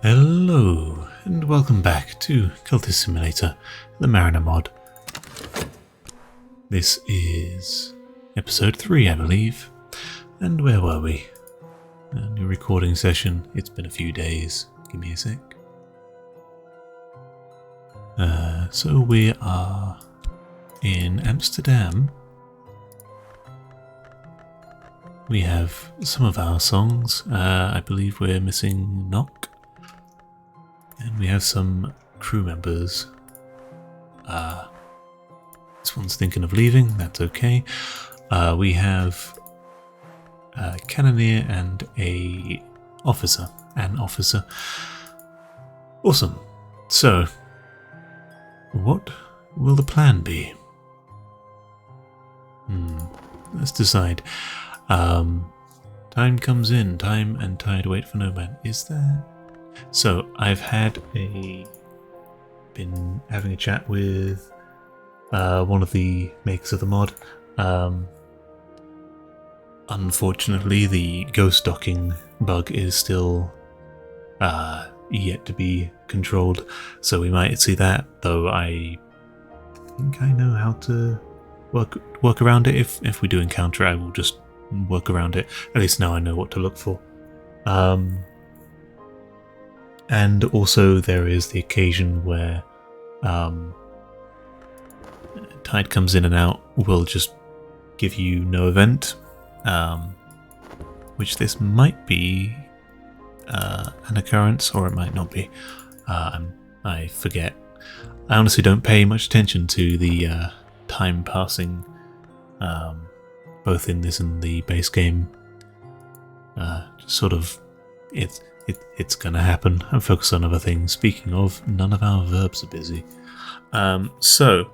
Hello, and welcome back to Cultist Simulator, the Mariner mod. This is episode 3, I believe. And where were we? A new recording session. It's been a few days. Give me a sec. So we are in Amsterdam. We have some of our songs. I believe we're missing Knock. And we have some crew members. This one's thinking of leaving, that's okay. We have a cannoneer and an officer. Awesome. So, what will the plan be? Let's decide. Time comes in, time and tide wait for no man. Is there? So I've been having a chat with one of the makers of the mod. Unfortunately, the ghost docking bug is still yet to be controlled, so we might see that. Though I think I know how to work around it. If we do encounter it, I will just work around it. At least now I know what to look for. And also there is the occasion where tide comes in and out, will just give you no event, which this might be an occurrence, or it might not be. I forget. I honestly don't pay much attention to the time passing, both in this and the base game. Sort of, it's gonna happen and focus on other things. Speaking of, none of our verbs are busy. So,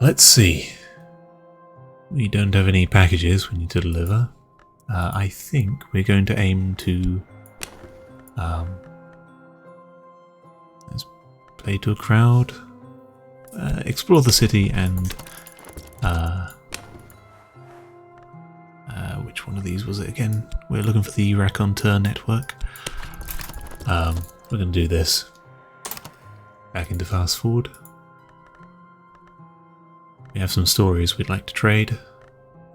let's see. We don't have any packages we need to deliver. I think we're going to aim to let's play to a crowd, explore the city, and which one of these was it again? We're looking for the raconteur network. We're going to do this. Back into fast forward. We have some stories we'd like to trade,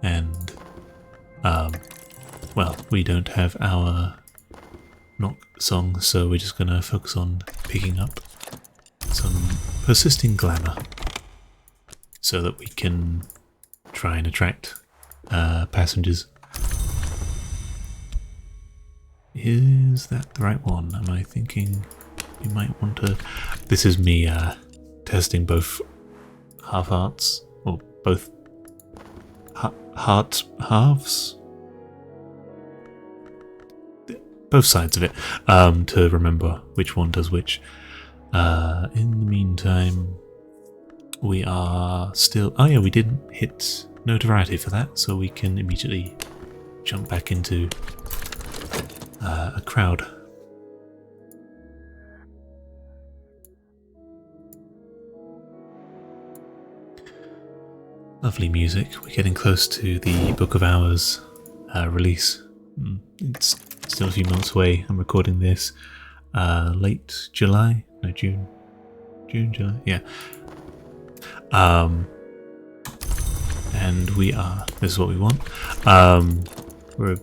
and well, we don't have our knock song, so we're just going to focus on picking up some persisting glamour so that we can try and attract passengers. Is that the right one? Am I thinking you might want to... This is me testing both halves, or both halves? Both sides of it, to remember which one does which. In the meantime, we are still... Oh yeah, we didn't hit notoriety for that, so we can immediately jump back into a crowd. Lovely music. We're getting close to the Book of Hours release. It's still a few months away. I'm recording this late July? No, June, July? Yeah. And we are... This is what we want. We're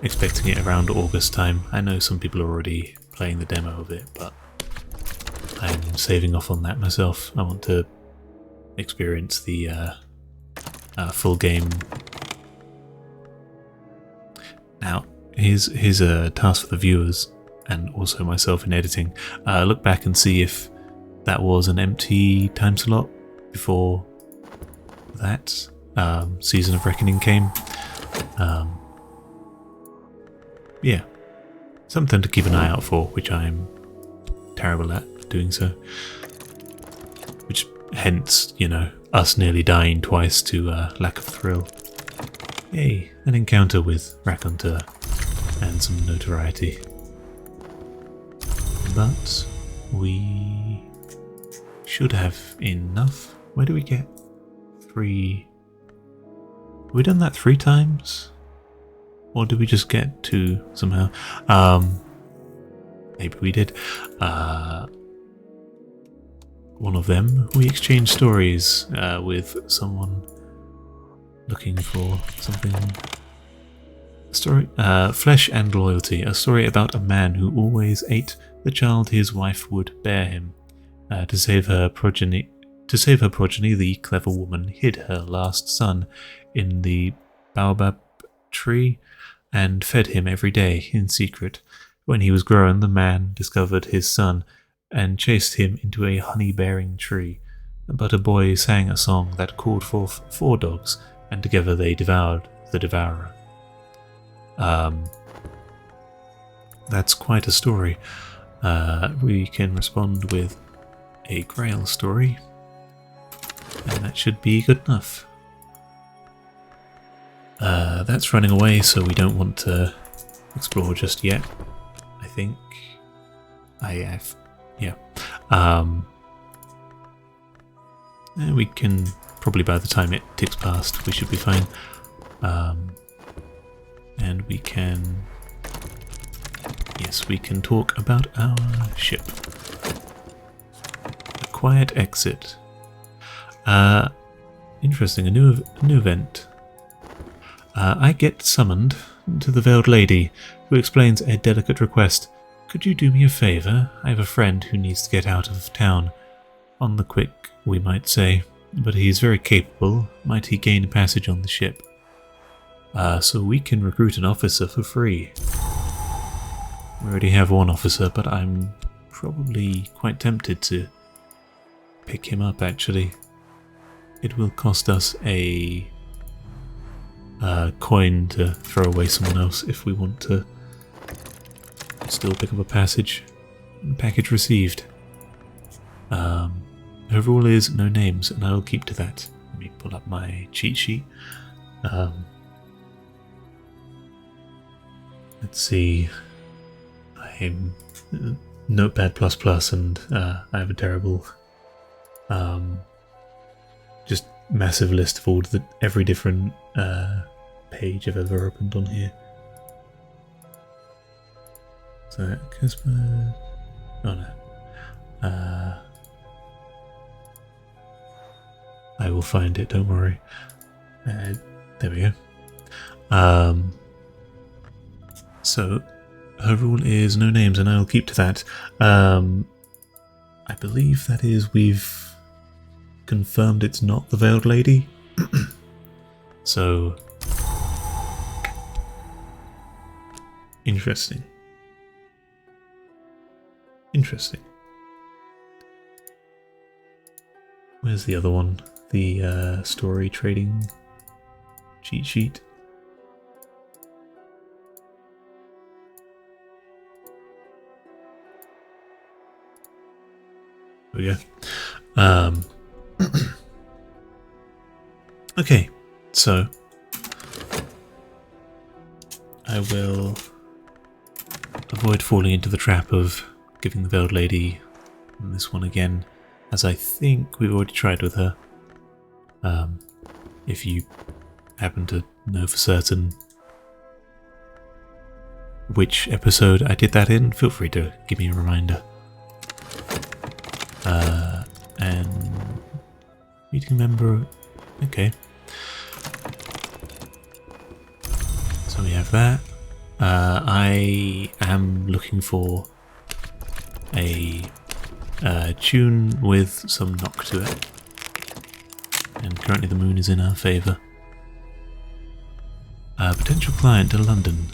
expecting it around August time. I know some people are already playing the demo of it, but I'm saving off on that myself. I want to experience the full game. Now, here's a task for the viewers and also myself in editing. Look back and see if that was an empty time slot before that Season of Reckoning came. Yeah, something to keep an eye out for, which I'm terrible at doing so. Which, hence, you know, us nearly dying twice to lack of thrill. Yay, an encounter with raconteur and some notoriety. But we should have enough. Where do we get 3? Have we done that 3 times? Or did we just get 2 somehow? maybe we did. One of them, we exchanged stories with someone looking for something. Story, Flesh and Loyalty, a story about a man who always ate the child his wife would bear him. To save her progeny, the clever woman hid her last son in the baobab tree and fed him every day in secret. When he was grown, the man discovered his son and chased him into a honey-bearing tree. But a boy sang a song that called forth 4 dogs, and together they devoured the devourer. That's quite a story. We can respond with a Grail story, and that should be good enough. That's running away, so we don't want to explore just yet. I think I have, yeah. We can probably, by the time it ticks past, we should be fine. And we can, yes, we can talk about our ship. A quiet exit. Interesting, a new event. I get summoned to the Veiled Lady, who explains a delicate request. Could you do me a favour? I have a friend who needs to get out of town. On the quick, we might say, but he is very capable. Might he gain a passage on the ship? So we can recruit an officer for free. We already have one officer, but I'm probably quite tempted to pick him up, actually. It will cost us a coin to throw away someone else if we want to still pick up a passage. Package received. Her rule is no names, and I will keep to that. Let me pull up my cheat sheet. Let's see. I'm Notepad++, and I have a terrible, just massive list of all every different page I've ever opened on here. So, Casper. Oh no. I will find it, don't worry. There we go. So, her rule is no names, and I'll keep to that. I believe that is, we've confirmed it's not the Veiled Lady. So, interesting. Interesting. Where's the other one? The story trading cheat sheet. There we go. Okay, so I will avoid falling into the trap of giving the Veiled Lady this one again, as I think we've already tried with her. If you happen to know for certain which episode I did that in, feel free to give me a reminder. And meeting member, okay. So we have that. I am looking for a tune with some knock to it. And currently the moon is in our favour. Potential client to London.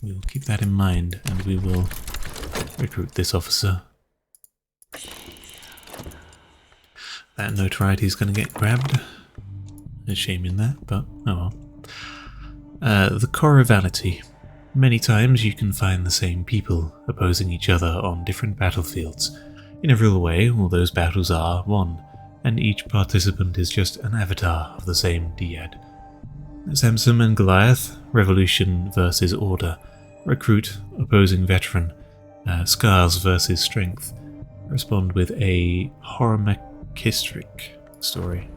We will keep that in mind, and we will recruit this officer. That notoriety is going to get grabbed. There's shame in that, but oh well. The Corrivality. Many times you can find the same people opposing each other on different battlefields. In a real way, all those battles are one, and each participant is just an avatar of the same dyad. Samson and Goliath, Revolution versus Order, Recruit, Opposing Veteran, Scars versus Strength. Respond with a Horomachistric story.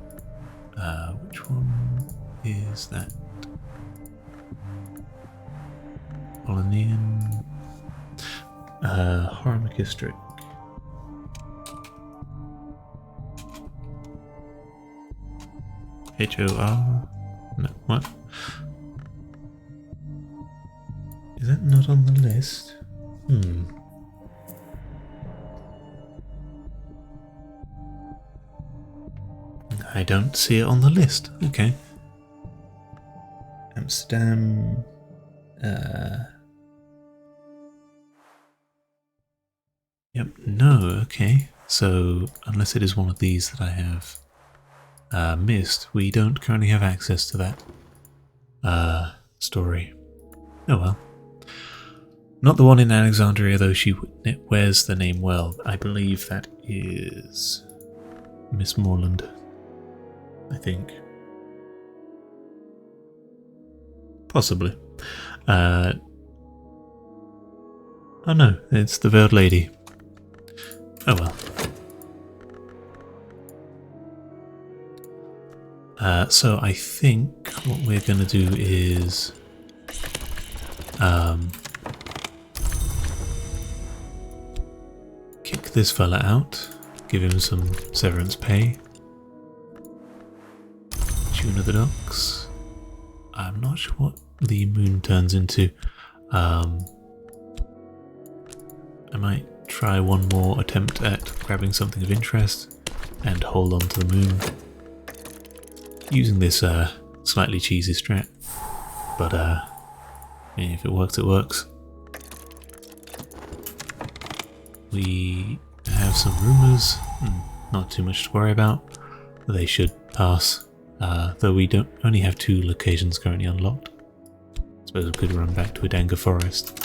Which one is that? Polynesian. Horror McKistrick. HOR? No, what? Is that not on the list? I don't see it on the list. Okay. Amsterdam. Yep, no, okay. So, unless it is one of these that I have missed, we don't currently have access to that story. Oh well. Not the one in Alexandria, though she wears the name well. I believe that is Miss Morland, I think. Possibly. Oh no, it's the Veiled Lady. Oh well. So I think what we're going to do is kick this fella out, give him some severance pay, tune of the docks. I'm not sure what the moon turns into. I might try one more attempt at grabbing something of interest and hold on to the moon using this slightly cheesy strat, but if it works, it works. We have some rumours, not too much to worry about. They should pass, though we don't only have 2 locations currently unlocked. I suppose we could run back to Adanga Forest.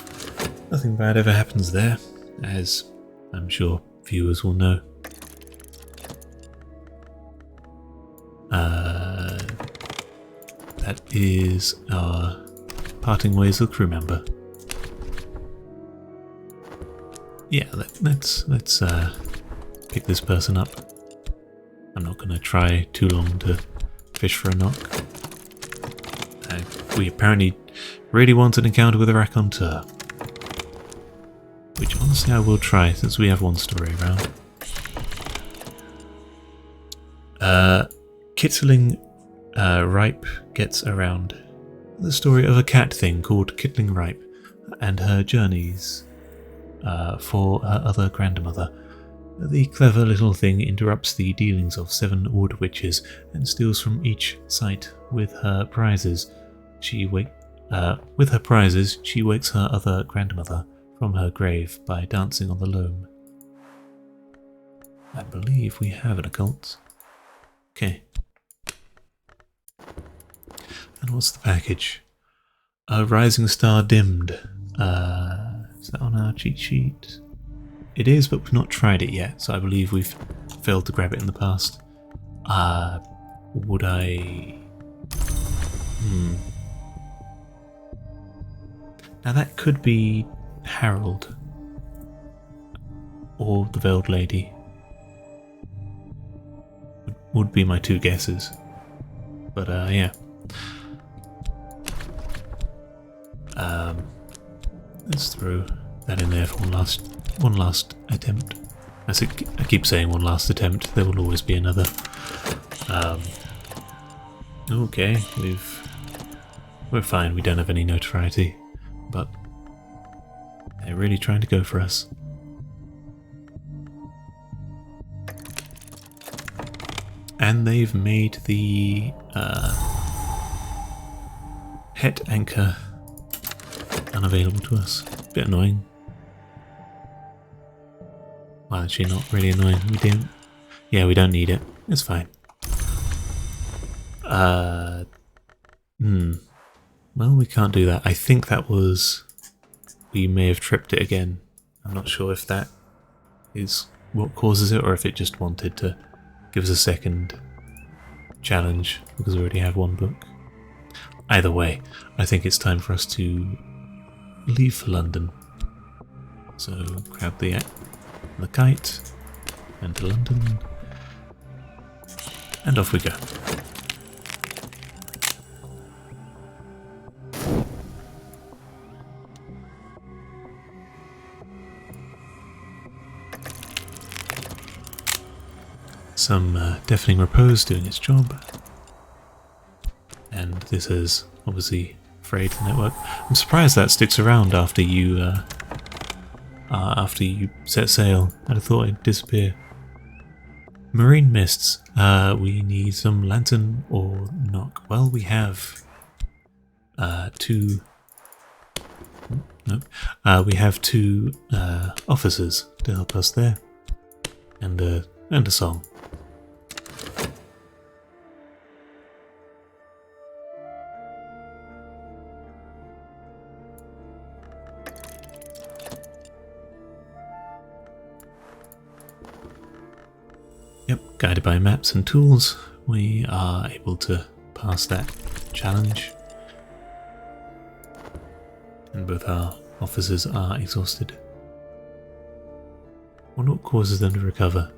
Nothing bad ever happens there, as I'm sure viewers will know. That is our parting ways with crew member. Yeah, let's pick this person up. I'm not going to try too long to fish for a knock. We apparently really want an encounter with a raconteur, which honestly I will try since we have one story around. Kittling Ripe gets around the story of a cat thing called Kittling Ripe and her journeys for her other grandmother. The clever little thing interrupts the dealings of 7 wood witches and steals from each site with her prizes. With her prizes, she wakes her other grandmother from her grave by dancing on the loam. I believe we have an occult. Okay. And what's the package? A rising star dimmed. Is that on our cheat sheet? It is, but we've not tried it yet, so I believe we've failed to grab it in the past. Would I... Now that could be Harold. Or the Veiled Lady. Would be my 2 guesses. But yeah. Let's throw that in there for one last attempt. I keep saying one last attempt. There will always be another. Okay, we're fine. We don't have any notoriety, but they're really trying to go for us. And they've made the het anchor unavailable to us. Bit annoying. Well, actually not really annoying. We don't need it. It's fine. Well, we can't do that. I think that was... We may have tripped it again. I'm not sure if that is what causes it or if it just wanted to give us a second challenge because we already have 1 book. Either way, I think it's time for us to leave for London. So grab the kite and to London, and off we go. some deafening repose doing its job. And this is obviously frayed the network. I'm surprised that sticks around after you set sail. I'd have thought it'd disappear. Marine mists. We need some lantern or knock. Well, we have two. Nope. We have two officers to help us there, and a song. Yep, guided by maps and tools, we are able to pass that challenge. And both our officers are exhausted. Wonder what causes them to recover.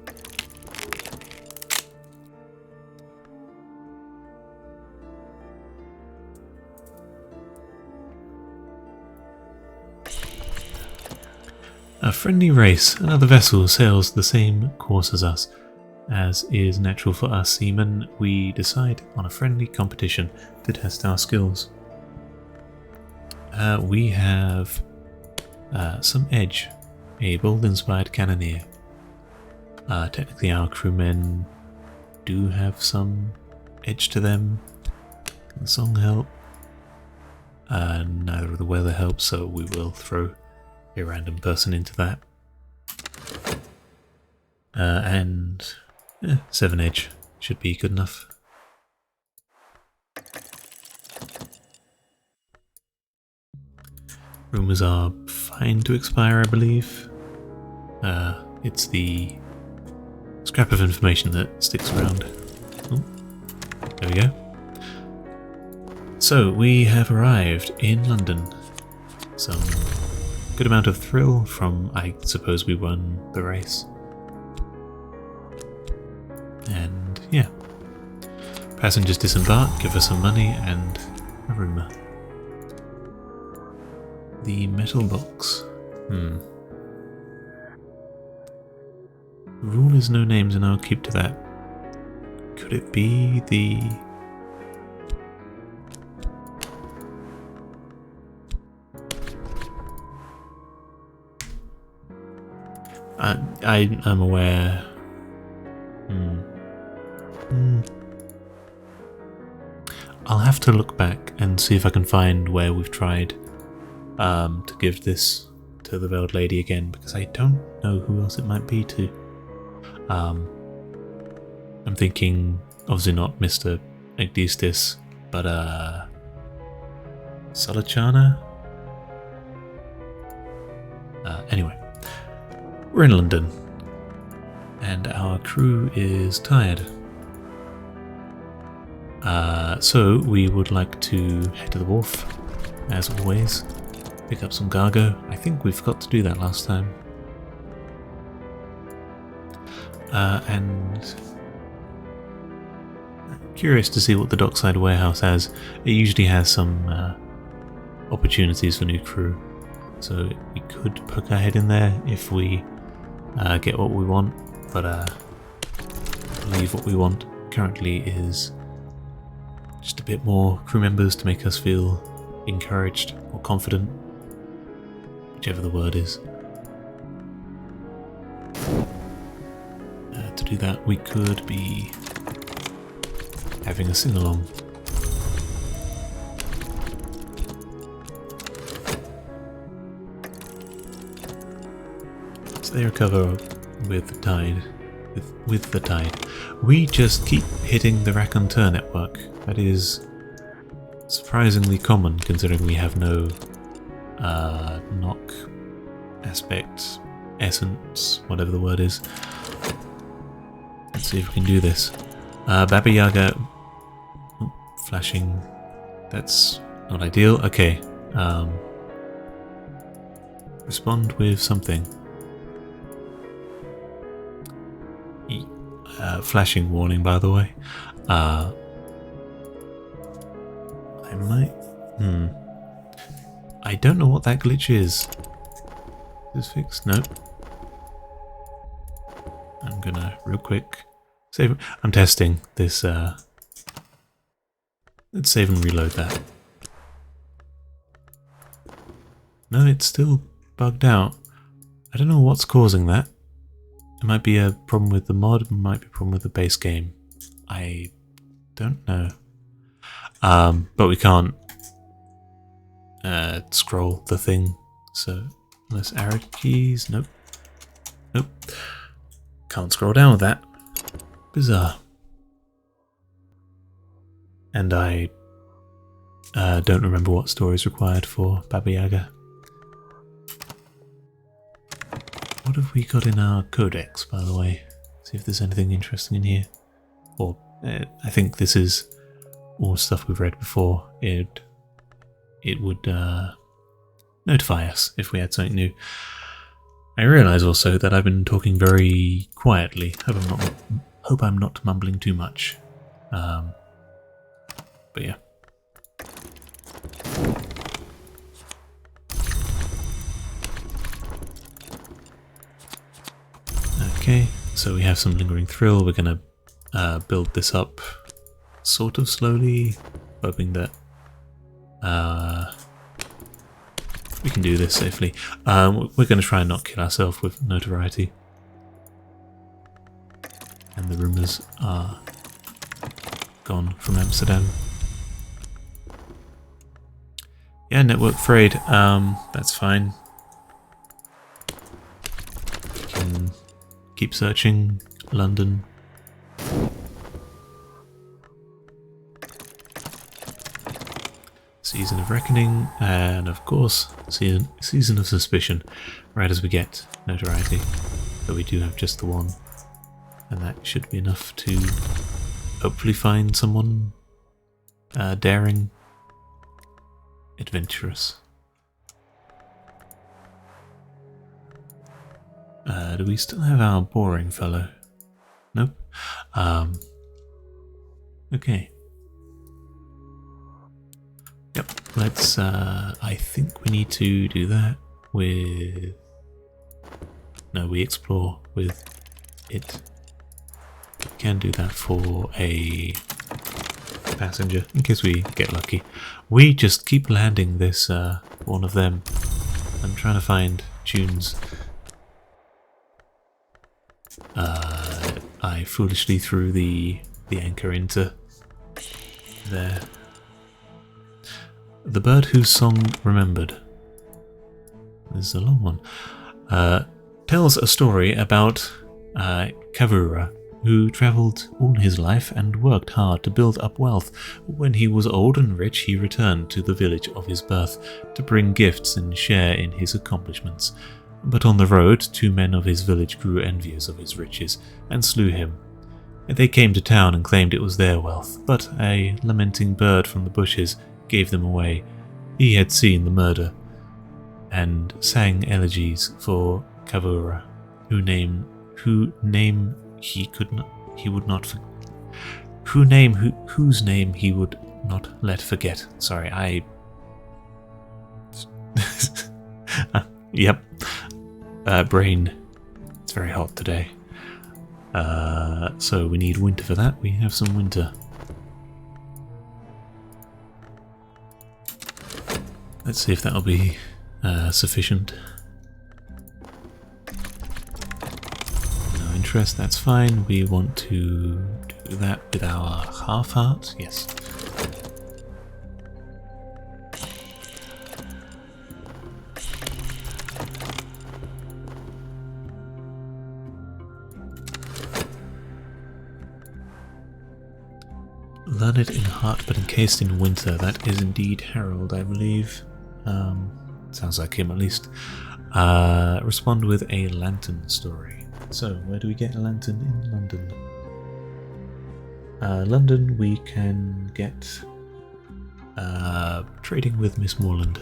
A friendly race. Another vessel sails the same course as us. As is natural for us seamen, we decide on a friendly competition to test our skills. We have some edge, a bold-inspired cannoneer. Technically our crewmen do have some edge to them. Can the song help? Neither of the weather helps, so we will throw a random person into that. And 7 edge should be good enough. Rumours are fine to expire, I believe. It's the scrap of information that sticks around. Oh, there we go. So, we have arrived in London. Some good amount of thrill from, I suppose we won the race. And yeah. Passengers disembark, give us some money and a rumour. The metal box. Rule is no names and I'll keep to that. Could it be the... I am aware. I'll have to look back and see if I can find where we've tried to give this to the Veiled Lady again, because I don't know who else it might be to. I'm thinking, obviously not Mr. Agdistis, but Solachana? Anyway, we're in London, and our crew is tired. So we would like to head to the wharf, as always, pick up some cargo. I think we forgot to do that last time. And curious to see what the dockside warehouse has. It usually has some opportunities for new crew, so we could poke our head in there if we get what we want, but I believe what we want currently is just a bit more crew members to make us feel encouraged or confident, whichever the word is. To do that, we could be having a sing-along. So they recover with the tide. With the tide. We just keep hitting the raconteur network. That is surprisingly common, considering we have no knock aspect, essence, whatever the word is. Let's see if we can do this. Baba Yaga flashing. That's not ideal. Okay. Respond with something. Flashing warning, by the way. I might... I don't know what that glitch is. Is this fixed? Nope. I'm gonna, real quick, Save. I'm testing this. Let's save and reload that. No, it's still bugged out. I don't know what's causing that. It might be a problem with the mod, it might be a problem with the base game. I don't know. But we can't scroll the thing, so unless arrow keys, nope. Nope. Can't scroll down with that. Bizarre. And I don't remember what story is required for Baba Yaga. What have we got in our codex, by the way? See if there's anything interesting in here. Or, I think this is all stuff we've read before. It would notify us if we had something new. I realise also that I've been talking very quietly. Hope I'm not mumbling too much. But yeah. Okay, so we have some lingering thrill. We're going to build this up sort of slowly, hoping that we can do this safely. We're going to try and not kill ourselves with notoriety. And the rumours are gone from Amsterdam. Yeah, network frayed. That's fine. We can keep searching London. Season of Reckoning, and of course, Season of Suspicion, right as we get notoriety. But we do have just the one, and that should be enough to hopefully find someone daring, adventurous. Do we still have our boring fellow? Nope. Okay. Yep, let's, I think we need to do that with... No, we explore with it. We can do that for a passenger, in case we get lucky. We just keep landing this, one of them. I'm trying to find tunes. I foolishly threw the anchor into there. The bird whose song remembered. This is a long one. Tells a story about Kavura, who travelled all his life and worked hard to build up wealth. When he was old and rich, he returned to the village of his birth to bring gifts and share in his accomplishments. But on the road, 2 men of his village grew envious of his riches and slew him. They came to town and claimed it was their wealth, but a lamenting bird from the bushes gave them away. He had seen the murder and sang elegies for Kavura, whose name he would not let forget. Sorry, yep. Brain. It's very hot today. So we need winter for that. We have some winter. Let's see if that'll be sufficient. No interest, that's fine. We want to do that with our half heart. Yes. Learned in heart but encased in winter. That is indeed Harold, I believe. Sounds like him at least. Respond with a lantern story. So, where do we get a lantern in London? London we can get trading with Miss Morland.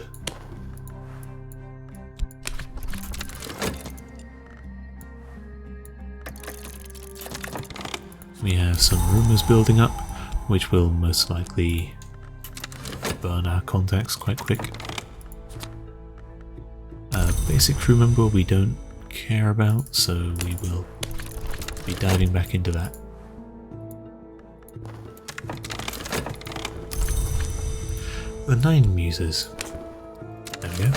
We have some rumours building up, which will most likely burn our contacts quite quick. Basic crew member we don't care about, so we will be diving back into that. The 9 Muses. There we go.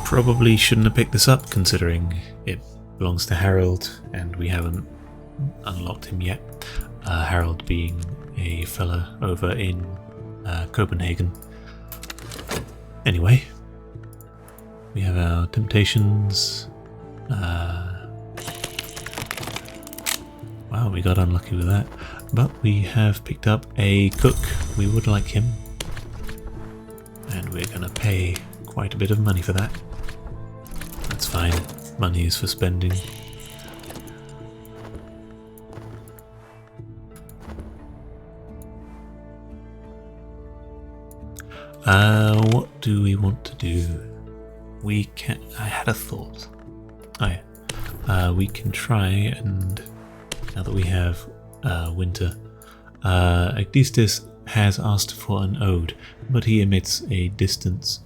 Probably shouldn't have picked this up considering it belongs to Harold and we haven't unlocked him yet. Harold being a fella over in Copenhagen. Anyway, we have our temptations. Wow, we got unlucky with that. But we have picked up a cook. We would like him. And we're going to pay quite a bit of money for that. That's fine. Money is for spending. What do we want to do? We can... I had a thought. Oh yeah. We can try and... Now that we have winter, Cultist has asked for an ode, but he emits a distance.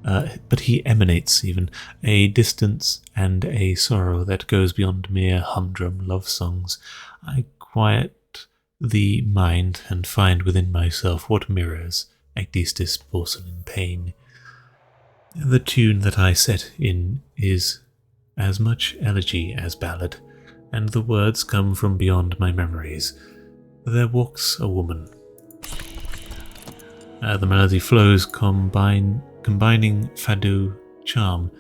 But he emanates even a distance and a sorrow that goes beyond mere humdrum love songs. I quiet the mind and find within myself what mirrors Cultist's porcelain pain. The tune that I set in is as much elegy as ballad, and the words come from beyond my memories. There walks a woman. The melody flows combining fado charm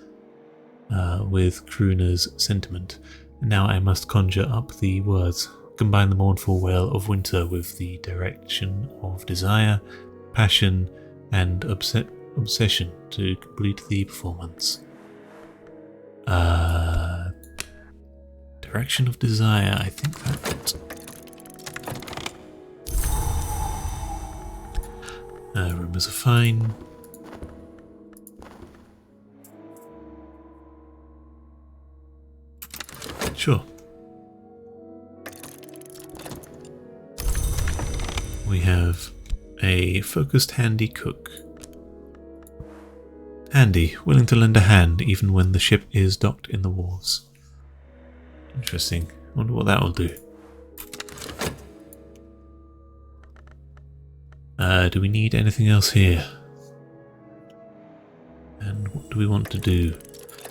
with crooner's sentiment. Now I must conjure up the words, combine the mournful wail of winter with the direction of desire, passion, and obsession to complete the performance. Direction of desire, I think that... rumours are fine. Sure. We have a focused handy cook. Handy, willing to lend a hand even when the ship is docked in the wharves. Interesting. Wonder what that will do. Do we need anything else here? And what do we want to do?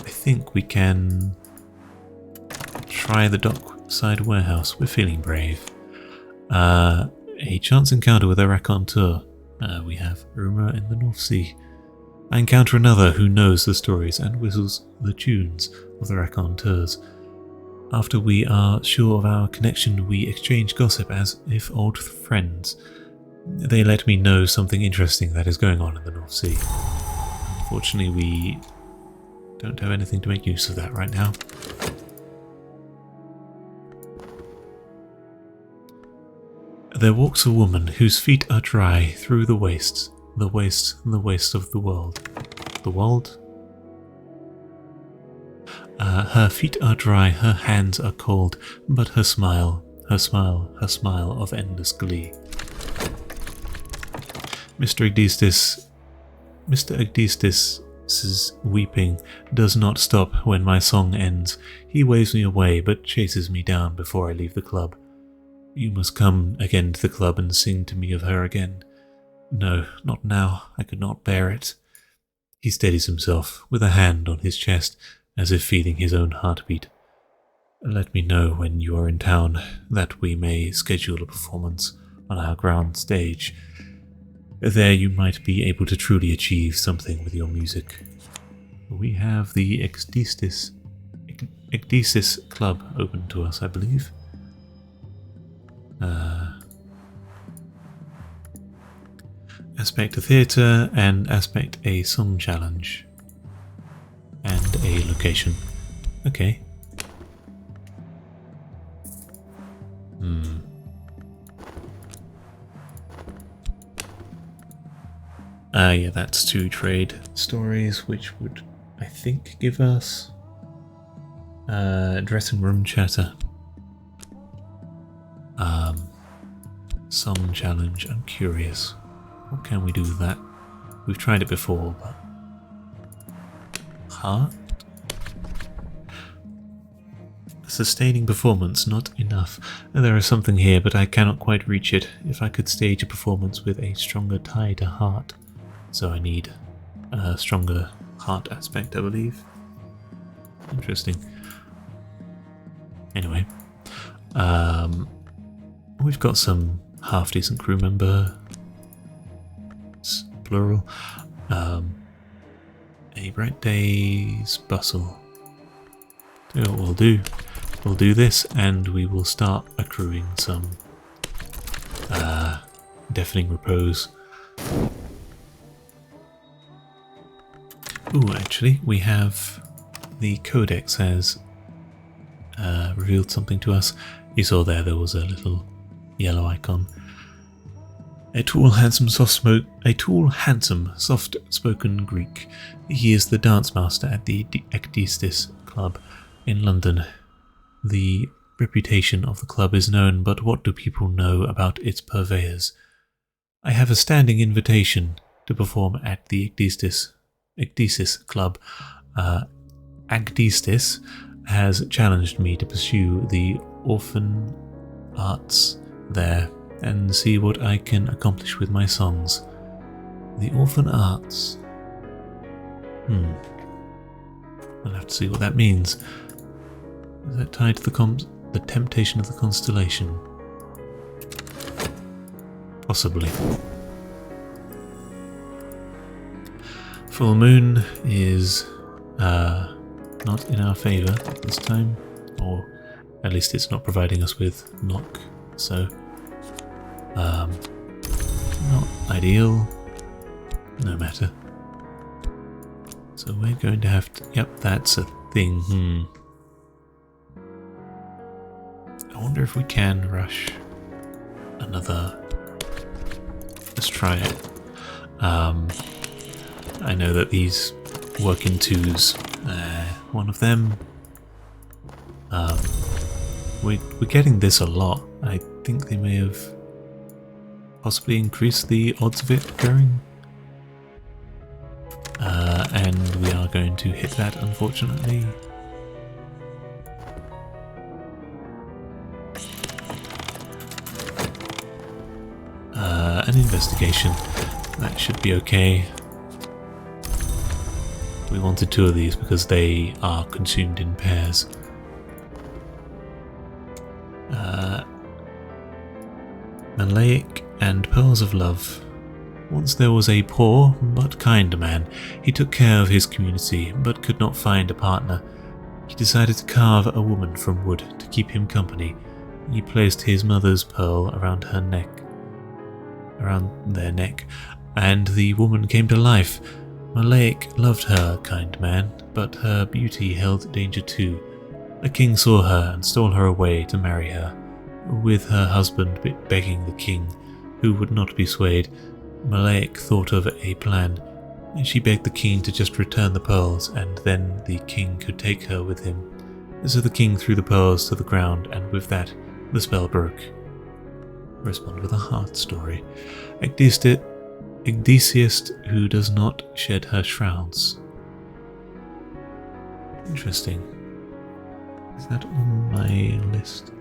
I think we can try the dockside warehouse. We're feeling brave. A chance encounter with a raconteur. We have rumour in the North Sea. I encounter another who knows the stories and whistles the tunes of the raconteurs. After we are sure of our connection, we exchange gossip as if old friends. They let me know something interesting that is going on in the North Sea. Unfortunately, we don't have anything to make use of that right now. There walks a woman whose feet are dry through the wastes, the waste of the world. The world? Her feet are dry, her hands are cold, but her smile of endless glee. Mr. Cultist's weeping does not stop when my song ends. He waves me away, but chases me down before I leave the club. You must come again to the club and sing to me of her again. No, not now. I could not bear it. He steadies himself, with a hand on his chest, as if feeling his own heartbeat. Let me know when you are in town, that we may schedule a performance on our ground stage. There you might be able to truly achieve something with your music. We have the Cultist Club open to us, I believe. Aspect a theatre and aspect a song challenge. And a location. Okay. Yeah, that's 2 trade stories, which would, I think, give us dressing room chatter. Song challenge, I'm curious. What can we do with that? We've tried it before, but... Heart? Sustaining performance, not enough. There is something here, but I cannot quite reach it. If I could stage a performance with a stronger tie to heart. So I need a stronger heart aspect, I believe. Interesting. Anyway. We've got some half-decent crew member. It's plural. A bright day's bustle. Tell you what we'll do. We'll do this and we will start accruing some deafening repose. Ooh, actually, we have the codex has revealed something to us. You saw there was a little yellow icon. A tall, handsome, soft-spoken Greek. He is the dance master at the Cultist Club in London. The reputation of the club is known, but what do people know about its purveyors? I have a standing invitation to perform at the Cultist Club. Cultist has challenged me to pursue the orphan arts there and see what I can accomplish with my songs. The orphan arts. I'll have to see what that means. Is that tied to the temptation of the constellation? Possibly. Full moon is not in our favour this time, or at least it's not providing us with knock, so not ideal, no matter. So we're going to have to, yep, that's a thing. I wonder if we can rush another. Let's try it. I know that these work in twos. One of them. We're getting this a lot. I think they may have possibly increased the odds of it occurring. And we are going to hit that, unfortunately. An investigation. That should be okay. We wanted two of these because they are consumed in pairs. Malaic and Pearls of Love. Once there was a poor but kind man. He took care of his community but could not find a partner. He decided to carve a woman from wood to keep him company. He placed his mother's pearl around their neck, and the woman came to life. Malaic loved her, kind man, but her beauty held danger too. The king saw her and stole her away to marry her, with her husband begging the king, who would not be swayed. Malaic thought of a plan. She begged the king to just return the pearls, and then the king could take her with him. So the king threw the pearls to the ground, and with that, the spell broke. Respond with a heart story. Igdiciest who does not shed her shrouds. Interesting. Is that on my list?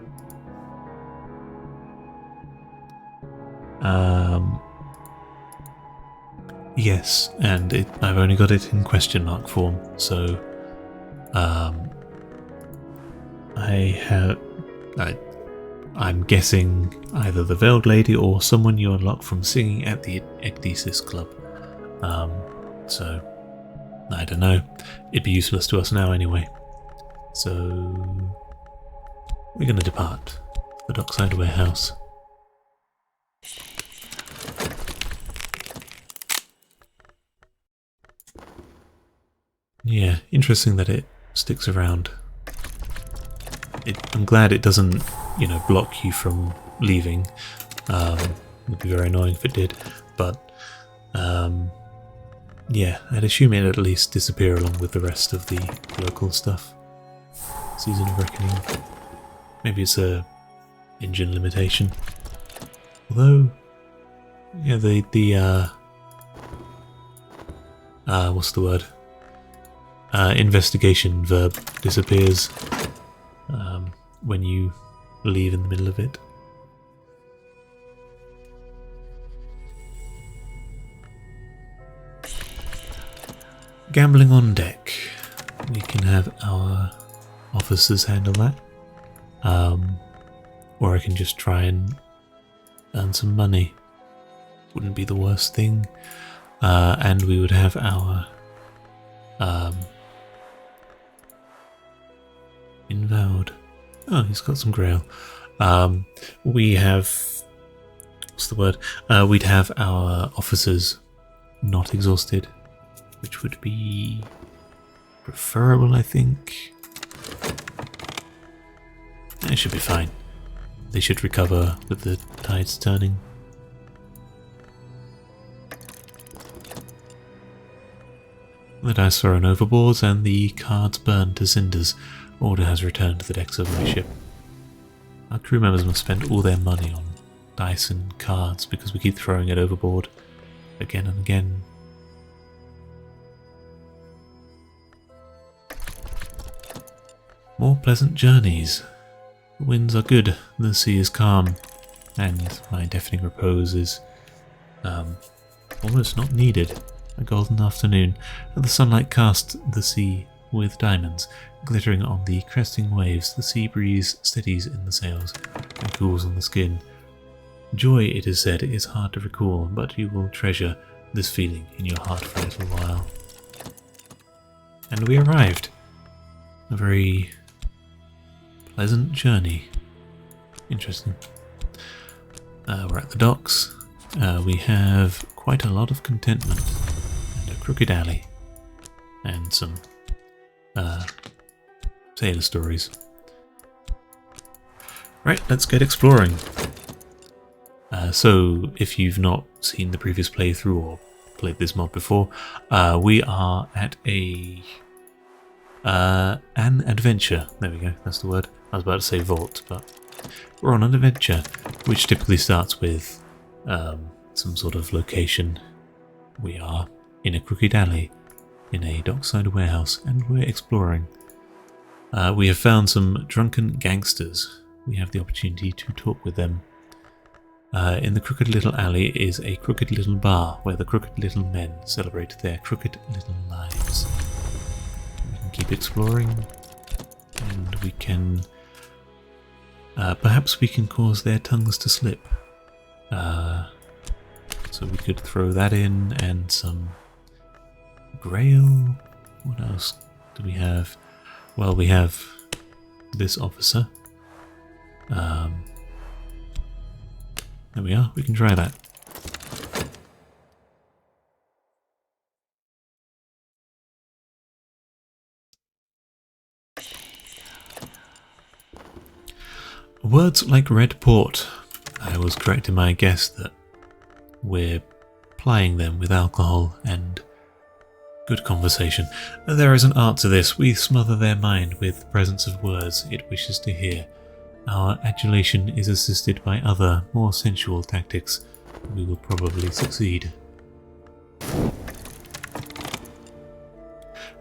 Yes, and I've only got it in question mark form, so I'm guessing either the Veiled Lady or someone you unlock from singing at the Cultist Club. So, I don't know. It'd be useless to us now anyway. So, we're going to depart the Dockside Warehouse. Yeah, interesting that it sticks around. I'm glad it doesn't, block you from leaving. It'd be very annoying if it did, but yeah, I'd assume it'd at least disappear along with the rest of the local stuff. Season of Reckoning. Maybe it's a engine limitation. Although, yeah, what's the word? Investigation verb disappears when you leave in the middle of it. Gambling on deck. We can have our officers handle that. Or I can just try and earn some money. Wouldn't be the worst thing. And we would have our invowed. Oh, he's got some grail. We have, what's the word? We'd have our officers not exhausted, which would be preferable, I think. It should be fine. They should recover with the tides turning. The dice thrown overboard and the cards burned to cinders. Order has returned to the decks of my ship. Our crew members must spend all their money on dice and cards because we keep throwing it overboard again and again. More pleasant journeys. The winds are good, the sea is calm, and my deafening repose is almost not needed. A golden afternoon, and the sunlight cast the sea with diamonds, glittering on the cresting waves. The sea breeze steadies in the sails and cools on the skin. Joy, it is said, is hard to recall, but you will treasure this feeling in your heart for a little while. And we arrived. A very pleasant journey. Interesting. We're at the docks. We have quite a lot of contentment and a crooked alley and some sailor stories. Right, let's get exploring. So if you've not seen the previous playthrough or played this mod before, we are at an adventure. There we go, that's the word. I was about to say vault, but we're on an adventure, which typically starts with some sort of location. We are in a crooked alley, in a dockside warehouse, and we're exploring. We have found some drunken gangsters. We have the opportunity to talk with them. In the crooked little alley is a crooked little bar where the crooked little men celebrate their crooked little lives. We can keep exploring, and we can perhaps we can cause their tongues to slip. So we could throw that in, and some grail. What else do we have? Well, we have this officer. There we are, we can try that. Words like red port. I was correct in my guess that we're plying them with alcohol and good conversation. There is an art to this. We smother their mind with the presence of words it wishes to hear. Our adulation is assisted by other, more sensual tactics. We will probably succeed.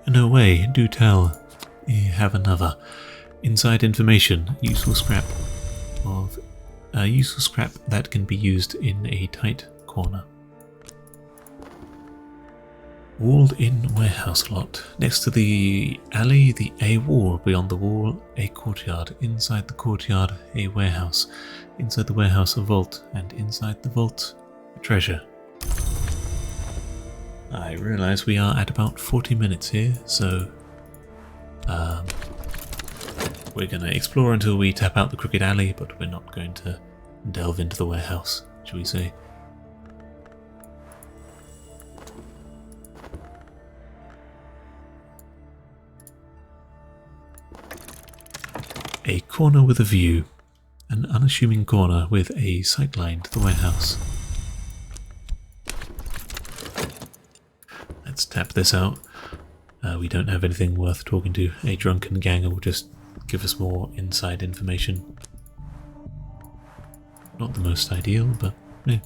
No way, do tell. You have another. Inside information, useful scrap that can be used in a tight corner. Walled-in warehouse lot. Next to the alley, a wall. Beyond the wall, a courtyard. Inside the courtyard, a warehouse. Inside the warehouse, a vault. And inside the vault, a treasure. I realise we are at about 40 minutes here, so we're going to explore until we tap out the crooked alley, but we're not going to delve into the warehouse, shall we say. A corner with a view. An unassuming corner with a sightline to the warehouse. Let's tap this out. We don't have anything worth talking to. A drunken ganger will just give us more inside information. Not the most ideal, but yeah.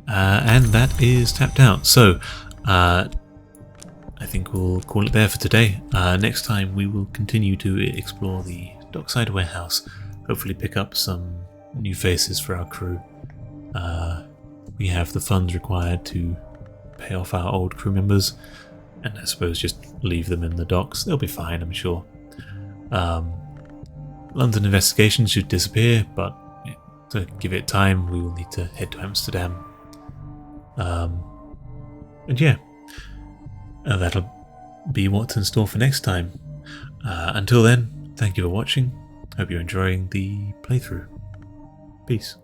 And that is tapped out. So, I think we'll call it there for today. Next time we will continue to explore the dockside warehouse, hopefully pick up some new faces for our crew. We have the funds required to pay off our old crew members, and I suppose just leave them in the docks. They'll be fine, I'm sure. London investigations should disappear, but to give it time, we will need to head to Amsterdam. And yeah, that'll be what's in store for next time. Until then, thank you for watching. Hope you're enjoying the playthrough. Peace.